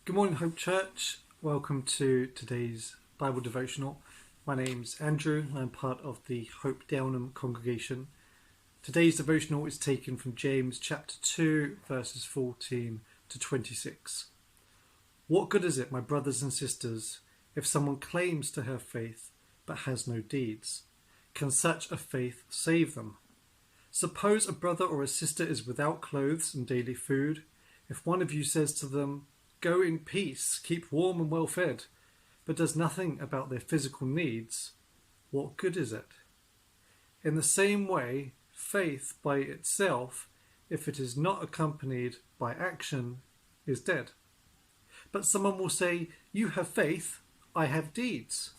Good morning, Hope Church. Welcome to today's Bible devotional. My name's Andrew. I'm part of the Hope Downham congregation. Today's devotional is taken from James chapter 2, verses 14 to 26. What good is it, my brothers and sisters, if someone claims to have faith but has no deeds? Can such a faith save them? Suppose a brother or a sister is without clothes and daily food. If one of you says to them, "Go in peace, keep warm and well fed," but does nothing about their physical needs, what good is it? In the same way, faith by itself, if it is not accompanied by action, is dead. But someone will say, "You have faith, I have deeds."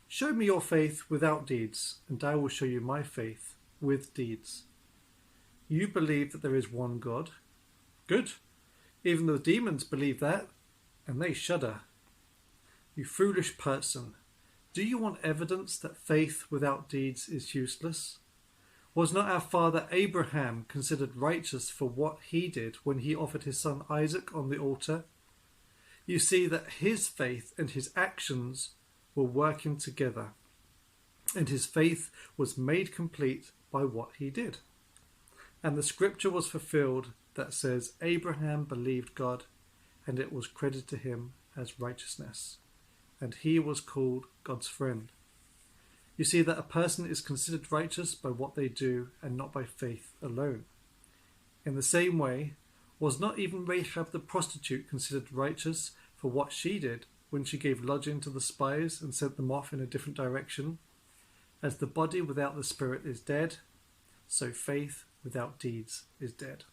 Show me your faith without deeds, and I will show you my faith with deeds. You believe that there is one God. Good. Even the demons believe that, and they shudder. You foolish person, do you want evidence that faith without deeds is useless? Was not our father Abraham considered righteous for what he did when he offered his son Isaac on the altar? You see that his faith and his actions were working together, and his faith was made complete by what he did. And the scripture was fulfilled that says, Abraham believed God, and it was credited to him as righteousness, and he was called God's friend. You see that a person is considered righteous by what they do and not by faith alone. In the same way, was not even Rahab the prostitute considered righteous for what she did when she gave lodging to the spies and sent them off in a different direction? As the body without the spirit is dead, so faith without deeds is dead.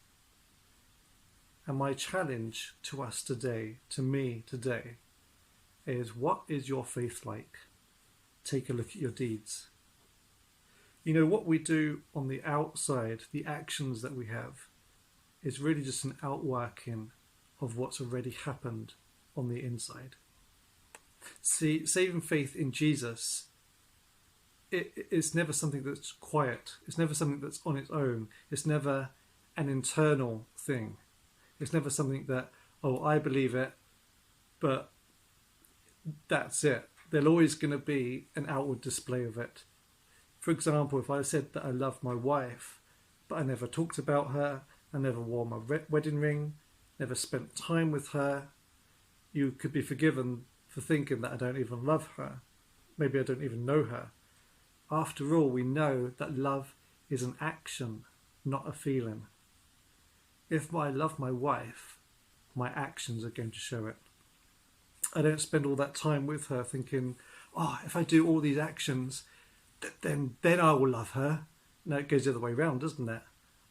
And my challenge to us today, to me today, is what is your faith like? Take a look at your deeds. You know, what we do on the outside, the actions that we have, is really just an outworking of what's already happened on the inside. See, saving faith in Jesus, it's never something that's quiet. It's never something that's on its own. It's never an internal thing. It's never something that, oh, I believe it, but that's it. There's always going to be an outward display of it. For example, if I said that I love my wife, but I never talked about her, I never wore my wedding ring, never spent time with her, you could be forgiven for thinking that I don't even love her. Maybe I don't even know her. After all, we know that love is an action, not a feeling. If I love my wife, my actions are going to show it. I don't spend all that time with her thinking, oh, if I do all these actions, then I will love her. No, it goes the other way around, doesn't it?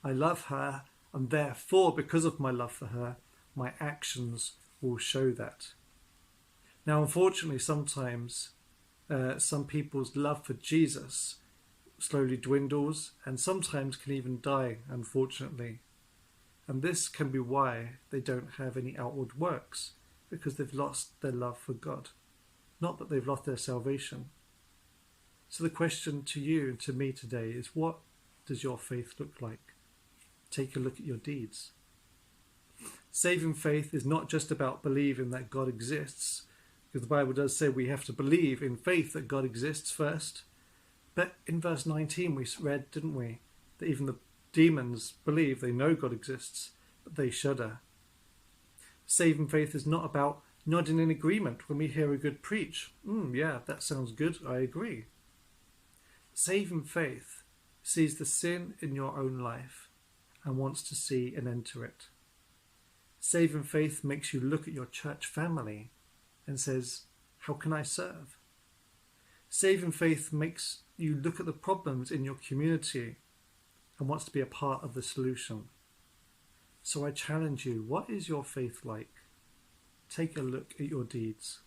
I love her, and therefore, because of my love for her, my actions will show that. Now, unfortunately, sometimes some people's love for Jesus slowly dwindles and sometimes can even die, unfortunately. And this can be why they don't have any outward works, because they've lost their love for God, not that they've lost their salvation. So the question to you and to me today is, what does your faith look like? Take a look at your deeds. Saving faith is not just about believing that God exists, because the Bible does say we have to believe in faith that God exists first. But in verse 19 we read, didn't we, that even the demons believe, they know God exists, but they shudder. Saving faith is not about nodding in agreement when we hear a good preach. Yeah, that sounds good, I agree. Saving faith sees the sin in your own life and wants to see an end to it. Saving faith makes you look at your church family and says, how can I serve? Saving faith makes you look at the problems in your community and wants to be a part of the solution. So I challenge you, what is your faith like? Take a look at your deeds.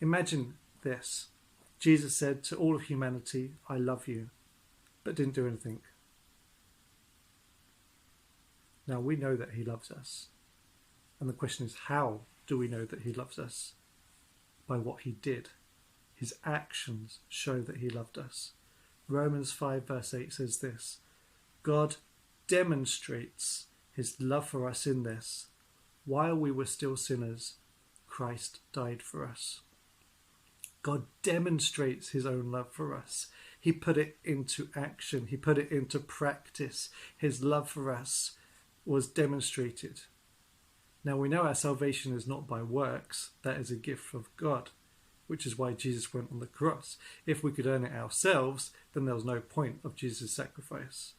Imagine this. Jesus said to all of humanity, I love you, but didn't do anything. Now we know that he loves us. And the question is, how do we know that he loves us? By what he did. His actions show that he loved us. Romans 5 verse 8 says this, God demonstrates his love for us in this. While we were still sinners, Christ died for us. God demonstrates his own love for us. He put it into action. He put it into practice. His love for us was demonstrated. Now we know our salvation is not by works. That is a gift of God, which is why Jesus went on the cross. If we could earn it ourselves, then there was no point of Jesus' sacrifice.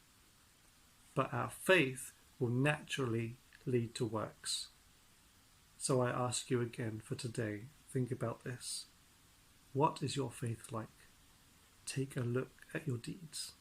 But our faith will naturally lead to works. So I ask you again for today, think about this. What is your faith like? Take a look at your deeds.